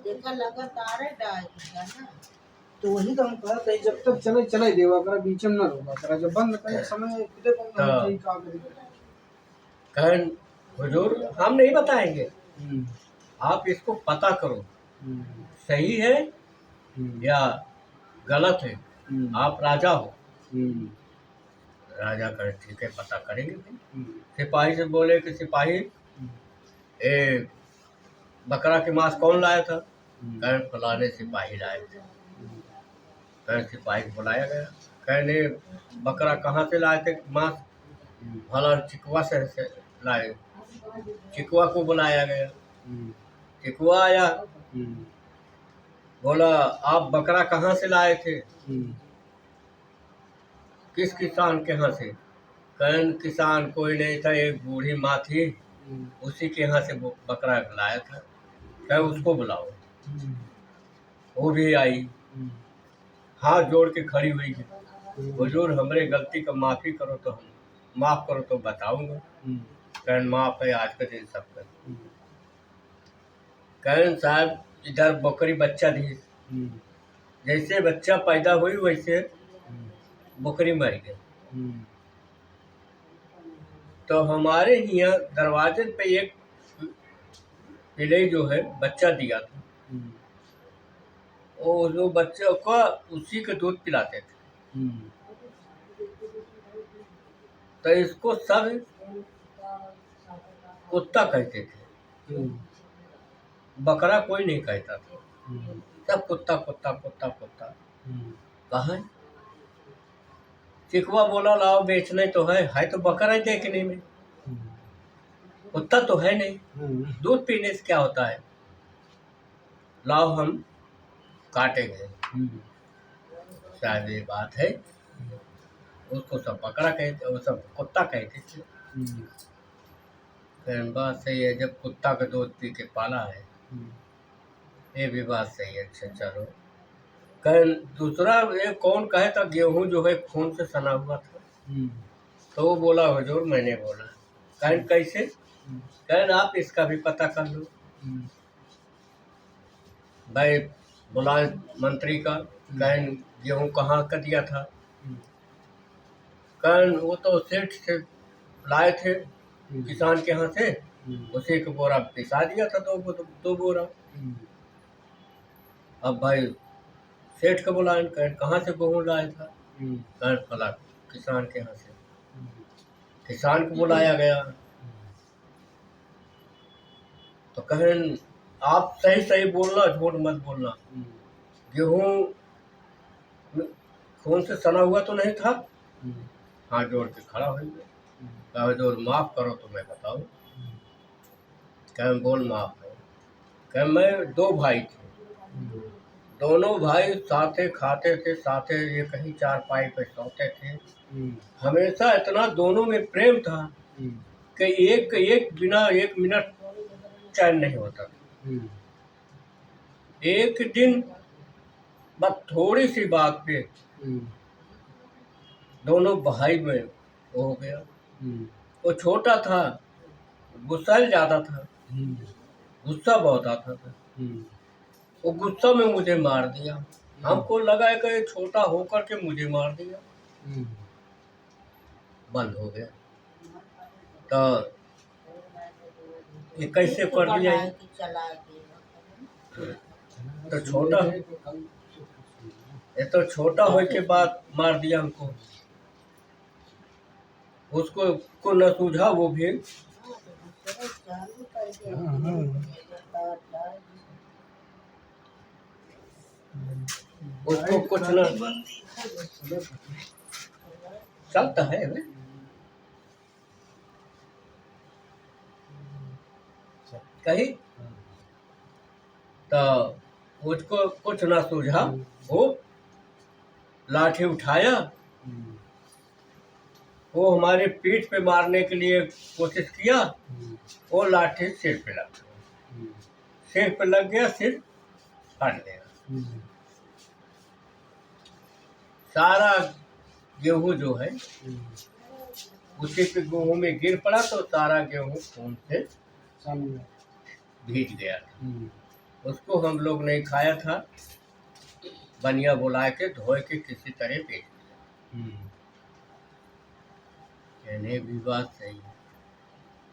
देखा लगातार डाल दिया ना। तो वही तो हम कहते हैं, जब तक चले चले देवा करा, बीच में न रोका करा, जब बंद करे समय खुदे बंद होना चाहिए। का कहन हुजूर हम नहीं बताएंगे, आप इसको पता करो सही है या गलत है। आप राजा हो। राजा कहे ठीक है पता करेंगे। सिपाही से बोले कि सिपाही ए बकरा के मांस कौन लाया था? कहे फलाने सिपाही लाए थे। कहे सिपाही को बुलाया गया। कहने बकरा कहाँ से लाए थे मांस? फला चिकवा से लाए। चिकवा को बुलाया गया। चिकवा आया, बोला आप बकरा कहाँ से लाए थे? किस किसान के यहाँ से? कहन किसान कोई नहीं था, एक बूढ़ी माँ थी, उसी के यहाँ से बकरा लाया था। कहे उसको बुलाओ। वो भी आई, हाथ जोड़ के खड़ी हुई है, हुजूर हमरे गलती का माफ़ी करो तो हम माफ़ करो तो बताऊंगा। कहन माफ़ है आज के दिन सब कर। कहन साहब इधर बकरी बच्चा दी, जैसे बच्चा पैदा हुई वैसे बकरी मर गई। तो हमारे यहाँ दरवाजे पे एक पिले जो है बच्चा दिया था, और जो बच्चे को उसी के दूध पिलाते थे। तो इसको सब कुत्ता कहते थे, बकरा कोई नहीं कहता था, सब कुत्ता कुत्ता कुत्ता कुत्ता कहा। चिकवा बोला लाओ बेचने तो है तो बकरा ही देखने में, कुत्ता तो है नहीं, दूध पीने से क्या होता है, लाओ हम काटेंगे। शायद ये बात है, उसको सब बकरा कहते, वो सब कुत्ता कहते थे। बात सही है, जब कुत्ता का दूध पी के पाला है, ये भी बात सही है। अच्छा चलो। कल दूसरा ये कौन कहे था गेहूं जो है खून से सना हुआ था? तो वो बोला हुजूर मैंने बोला। कहन कैसे? कहन आप इसका भी पता कर लो। भाई बुला मंत्री का। कहन गेहूं कहाँ का दिया था? कहन वो तो सेठ से लाए थे किसान के यहाँ से, उसी को बोरा पिसा दिया था, दो बोरा। अब भाई सेठ को बुलाए, कहन कहाँ से गेहूं लाया था? कहन फला किसान के यहाँ से। किसान को बुलाया गया, तो कहन आप सही सही बोलना, झूठ मत बोलना, गेहूं खून से सना हुआ तो नहीं था? हाथ जोड़ के खड़ा हो गया, कहा हुजूर माफ़ करो तो मैं बताऊं। कहन बोल माफ़ है। कह मैं दो भाई थे, दोनों भाई साथे खाते थे, साथे ये कहीं चारपाई पे सोते थे। हमेशा इतना दोनों में प्रेम था कि एक बिना एक मिनट चैन नहीं होता। एक दिन बस थोड़ी सी बात पे दोनों भाई में हो गया। वो छोटा था, गुस्सा ज़्यादा था, गुस्सा बहुत आता था। वो गुस्सा में मुझे मार दिया। हमको लगा है कि छोटा होकर के मुझे मार दिया। बंद हो गया। तो ये कैसे कर दिया? तो छोटा, ये तो छोटा होने के बाद मार दिया हमको। उसको न सूझा वो भी। उसको कुछ न चलता है वे? कहीं तो उसको कुछ ना सूझा, वो लाठी उठाया, वो हमारे पीठ पे मारने के लिए कोशिश किया, वो लाठी सिर पे लग गया, सिर पे लग गया, सिर फट गया। सारा गेहूं जो है उसी पे गेहूं में गिर पड़ा, तो सारा गेहूं खून से भीग गया। उसको हम लोग नहीं खाया था, बनिया बुला के धोए के किसी तरह बेच दिया। कहने भी बात सही है।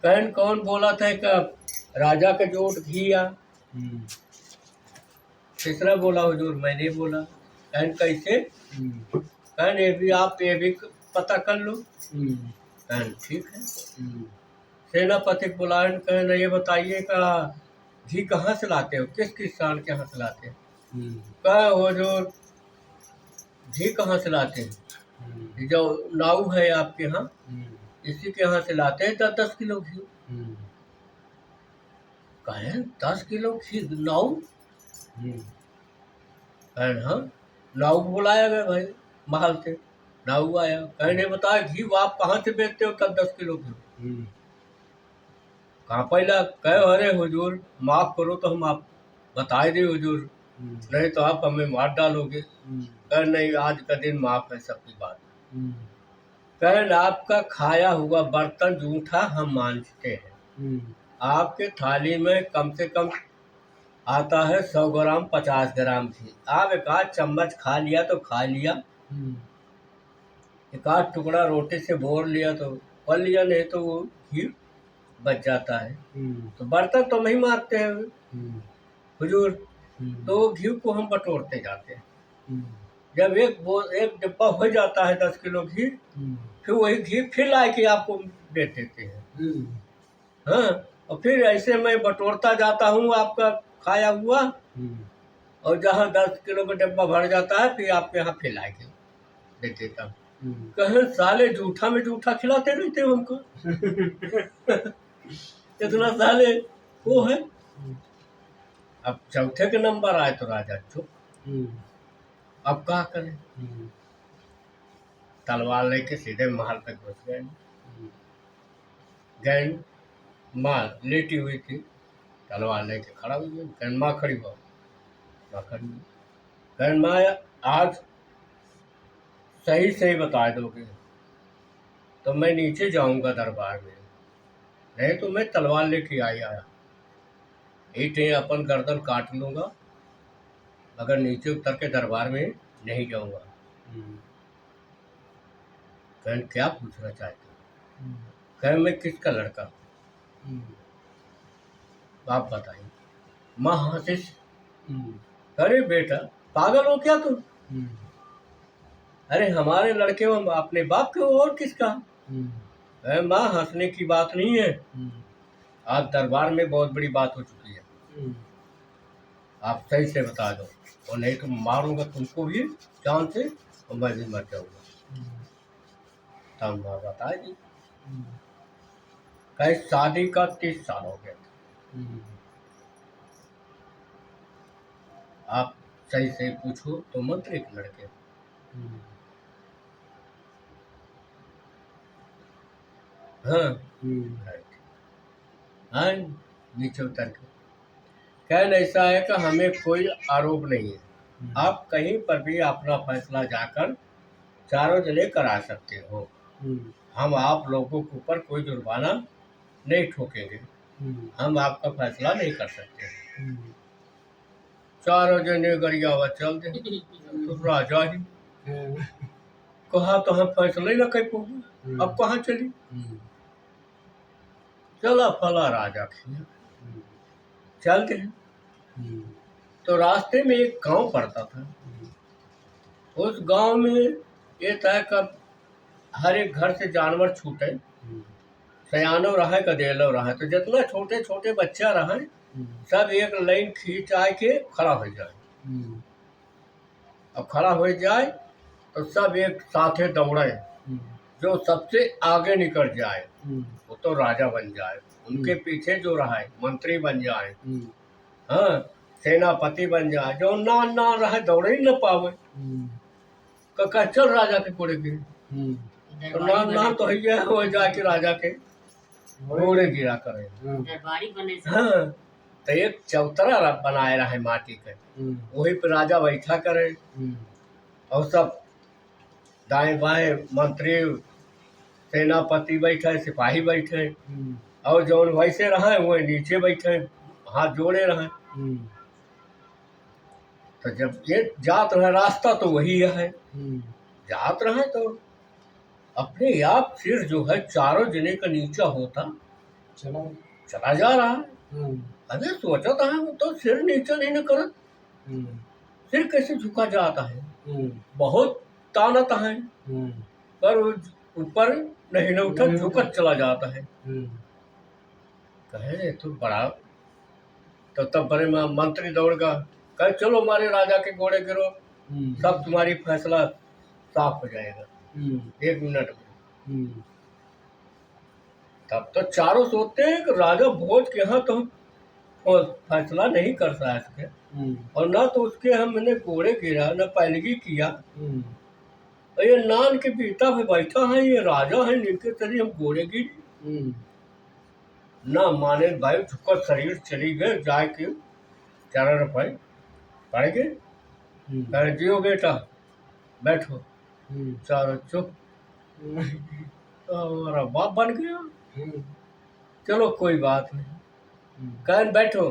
कहन कौन बोला था कि राजा के जोट घिया, तीसरा बोला हुजूर, मैंने बोला। कहन कैसे? कहन ये भी पता कर लो। कहन ठीक है। सेनापति को बुलाए, कहन ये बताइए का घी कहाँ से लाते हो, किस किसान के यहाँ से लाते हो? कहा हुजूर घी कहाँ से लाते हैं? ये जो नाऊ है आपके यहाँ, इसी के यहाँ से लाते हैं 10 किलो घी। कहे 10 किलो घी नाऊ? कहन हाँ। नाऊ को बुलाया गया भाई महल से, नाऊ आया। कहने बताया घी आप कहाँ से बेचते हो तब 10 किलो घी? कहाँ पहला? कहे अरे हुजूर माफ करो तो हम आप बताए दे हुजूर, नहीं तो आप हमें मार डालोगे। कहे नहीं, आज का दिन माफ है सबकी बात। कहे आपका खाया हुआ बर्तन जूठा हम मानते हैं, आपके थाली में कम से कम आता है 100 ग्राम 50 ग्राम घी। आप एक आध चम्मच खा लिया तो खा लिया, एक आध टुकड़ा रोटी से बोर लिया तो पल लिया, नहीं तो वो घी बच जाता है। तो बर्तन तो नहीं मारते हैं हुजूर, तो वो घी को हम बटोरते जाते हैं। जब एक डिब्बा हो जाता है 10 किलो घी, फिर वही घी फिर ला के आपको दे देते हैं। हाँ, और फिर ऐसे मैं बटोरता जाता हूँ आपका खाया हुआ, और जहाँ 10 किलो का डिब्बा भर जाता है फिर आपके यहाँ फिर ला के दे देता हूँ। कहे साले जूठा में जूठा खिलाते रहते हो हमको। इतना साले वो है। अब चौथे के नंबर आए तो राजा चुप। अब क्या करें? तलवार लेके सीधे महल पे घुस गए। गैन माँ लेटी हुई थी, तलवार लेके खड़ा हुई। गैन माँ खड़ी हुआ, माँ खड़ी हुई। गैन माँ आज सही सही बता दोगे तो मैं नीचे जाऊंगा दरबार में, नहीं तो मैं तलवार लेके आया ईंटें अपन गर्दन काट लूंगा, अगर नीचे उतर के दरबार में नहीं जाऊंगा। कहन क्या पूछना चाहते हो? कहे मैं किसका लड़का, आप बताइए। माँ हंसी, अरे बेटा पागल हो क्या तुम? अरे हमारे लड़के हो, अपने बाप के हो और किसका? माँ हंसने की बात नहीं है, आज दरबार में बहुत बड़ी बात हो चुकी है, आप सही से बता दो, और नहीं तो मारूंगा तुमको भी जान से और मैं भी मर जाऊंगा। तब माँ बताएगी। कहे शादी का 30 साल हो गया था, आप सही से पूछो तो मंत्री के लड़के। हाँ, हाँ नीचे उतर के कहन ऐसा है कि हमें कोई आरोप नहीं है, आप कहीं पर भी अपना फैसला जाकर चारों जने करा सकते हो, हम आप लोगों के ऊपर कोई जुर्माना नहीं ठोकेंगे, हम आपका फैसला नहीं कर सकते। चारों जने गरियावा चल दे। तो राजा ही कहा तो हम फैसला ही न कर पाऊंगे, अब कहाँ चली? चला फला राजा खिया चलते हैं। तो रास्ते में एक गांव पड़ता था, उस गांव में ये था कि हर एक घर से जानवर छूटे, सयानो रहे कदेलो रहे, तो जितना छोटे छोटे बच्चा रहे सब एक लाइन खींच आए के खड़ा हो जाए। अब खड़ा हो जाए तो सब एक साथे दौड़े, जो सबसे आगे निकल जाए वो तो राजा बन जाए, उनके पीछे जो रहा मंत्री बन जाए, हाँ सेनापति बन जाए, जो ना रहे दौड़े ही न पावे, कहा चल राजा के कोड़े गिरे, तो ना तो है हो जाके राजा के घोड़े गिरा करे। हाँ, तो एक चौतरा बनाए रहे माटी के, वही पे राजा बैठा करे, और सब दाएं बाएं मंत्री सेनापति बैठे, सिपाही बैठे, और जो वैसे रहे वो नीचे बैठे हाथ जोड़े रहे। तो जब ये जात रहे रास्ता तो वही है, जात रहे तो अपने आप सिर जो है चारों जने का नीचा होता चला जा रहा है। अबे सोचा था वो तो सिर नीचा नहीं न करत, सिर कैसे झुका जाता है, बहुत तानत है पर वो ऊपर नहीं न उठा, झुकत चला जाता है। कहे तो बड़ा, तो तब बड़े मंत्री दौड़ गया, कहे चलो हमारे राजा के घोड़े गिरो, सब तुम्हारी फैसला साफ हो जाएगा 1 मिनट में। तब तो चारों सोचते हैं कि राजा भोज के यहाँ तो हम फैसला नहीं कर सकते, और ना तो उसके हमने घोड़े गिरा न पैलगी किया, और ये नान के बीता पे बैठा है, ये राजा है, इनके तरी हम घोड़े गिरी ना माने भाई, झुकर शरीर चली गए, जाए के चरण पर पड़ गए। कहे जियो बेटा बैठो, चारों चुप, हमारा बाप बन गया, चलो कोई बात नहीं। कहे बैठो,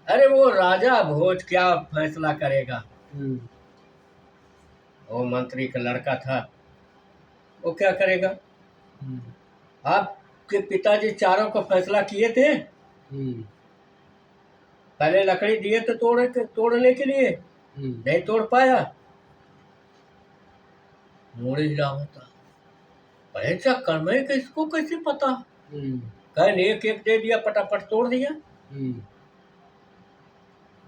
अरे वो राजा भोज क्या फैसला करेगा। वो मंत्री का लड़का था, वो क्या करेगा, आपके पिताजी चारों का फैसला किए थे, पहले लकड़ी दिए थे तोड़ने के लिए, नहीं तोड़ पाया, मोड़े हिला होता, बड़े चक्कर में कि इसको कैसे पता। कहे एक एक दे दिया, फटाफट तोड़ दिया।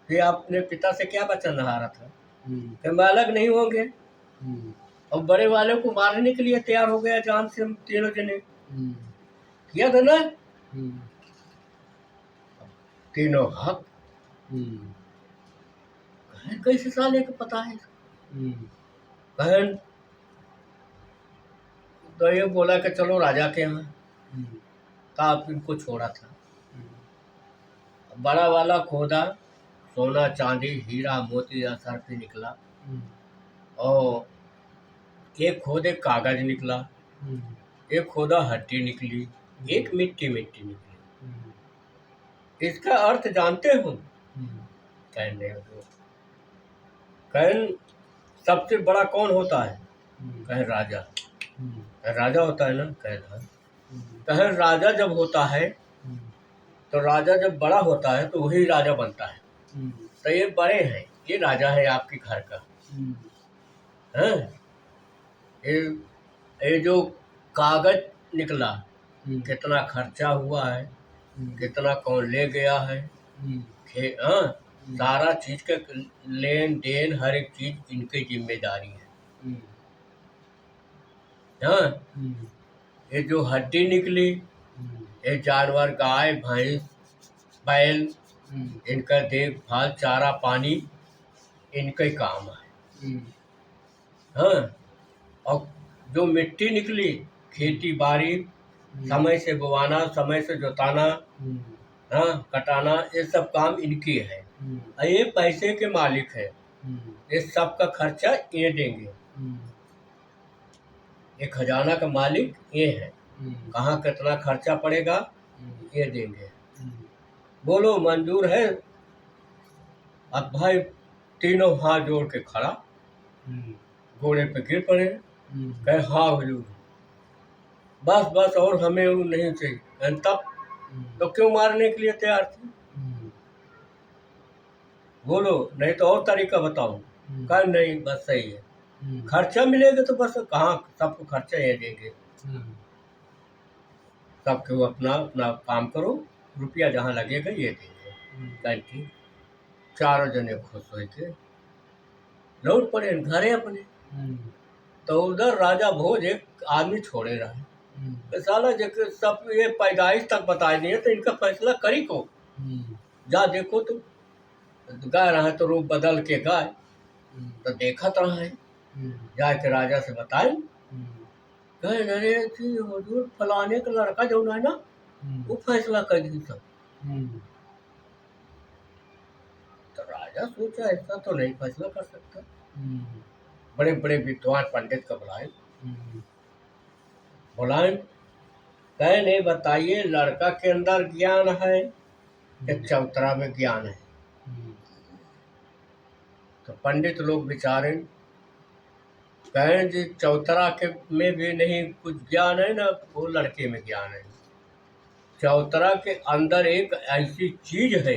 फिर आपने पिता से क्या वचन हारा था कि हम अलग नहीं होंगे, और बड़े वाले को मारने के लिए तैयार हो गया जान से, हम तीनों जने किया था ना, तीनों हक। कैसे साले को पता है, बहन तो ये बोला कि चलो राजा के यहाँ, तो आप इनको छोड़ा था, बड़ा वाला खोदा, सोना चांदी हीरा मोती सर पे निकला, और एक खोदे कागज निकला, एक खोदा हड्डी निकली, एक मिट्टी निकली। इसका अर्थ जानते हो? कहने दो। कहन सबसे बड़ा कौन होता है? कहे राजा। राजा होता है ना? कहे राजा जब होता है तो राजा जब बड़ा होता है तो वही राजा बनता है। तो ये बड़े हैं, ये राजा है आपके घर का। हैं? ये जो कागज निकला, कितना खर्चा हुआ है, कितना कौन ले गया है, हाँ, सारा चीज का लेन देन हर एक चीज इनकी जिम्मेदारी है। हाँ, ये जो हड्डी निकली, ये जानवर गाय भैंस बैल, इनका देखभाल चारा पानी इनका ही काम है। हाँ, और जो मिट्टी निकली, खेती बाड़ी समय से बोवाना, समय से जोताना, हाँ, कटाना, ये सब काम इनकी है। और ये पैसे के मालिक है, ये सब का खर्चा ये देंगे। ये खजाना का मालिक ये है, कहाँ कितना खर्चा पड़ेगा ये देंगे। बोलो मंजूर है? अब भाई तीनों हाथ जोड़ के खड़ा, घोड़े पे गिर पड़े, कहे हाँ हुजूर, बस बस और हमें वो नहीं चाहिए। तब तो क्यों मारने के लिए तैयार थे? बोलो, नहीं तो और तरीका बताओ। कहा नहीं, बस सही है, खर्चा मिलेगा तो बस, कहाँ सबको खर्चा ये देंगे, सबको अपना अपना काम करो, रुपया जहाँ लगेगा ये देंगे। ठीक, चारों जने खुश हुए थे, लौट पड़े घरे अपने। तो उधर राजा भोज एक आदमी छोड़े रहे, साला जब सब ये पैदाइश तक बताए नहीं तो इनका फैसला करी को। जा देखो तो गाय रहा है तो रूप बदल के गाय, तो देखा तो रहा है, जाके राजा से बताए, कहे अरे हुजूर फलाने का लड़का जो है ना, वो फैसला कर दी सब। तो राजा सोचा ऐसा तो नहीं फैसला कर सकता, बड़े बड़े विद्वान पंडित का बुलाए, कहे नहीं बताइए लड़का के अंदर ज्ञान है या चौतरा में ज्ञान है? तो पंडित लोग बेचारे कहें जी चौतरा के में भी नहीं कुछ ज्ञान है ना वो लड़के में ज्ञान है। चौतरा के अंदर एक ऐसी चीज है,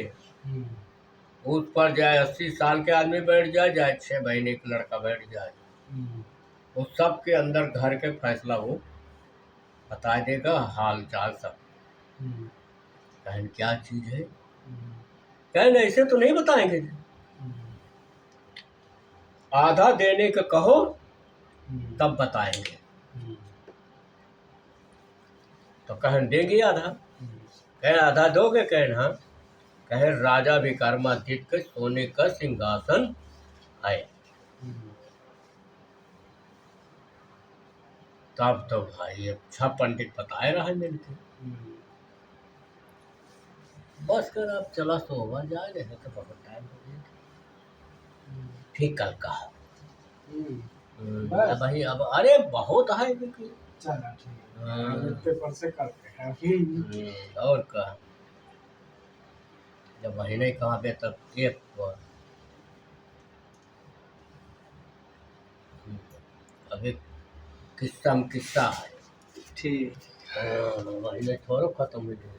उस पर जाए 80 साल के आदमी बैठ जाए, चाहे 6 महीने का लड़का बैठ जाए, वो सब के अंदर घर के फैसला वो बता देगा, हाल चाल सब। कहन क्या चीज है? कहन ऐसे तो नहीं बताएंगे, आधा देने का कहो तब बताएंगे। तो कहन देंगे आधा। कहे आधा दोगे? कहन हाँ। कहे राजा विक्रमादित्य के सोने का सिंहासन है। तब तो भाई अच्छा पंडित बताए रहा है मिलके। बस कर अब चला सोवा जा रहे हैं तो बहुत टाइम हो गया। ठीक कल का बस। भाई अब अरे बहुत है लेकिन चला ठीक है, पेपर से करते हैं। और का जब महीने कहाँ पे तब एक बार अभी किस्सा है। ठीक महीने थोड़ा खत्म हो गया।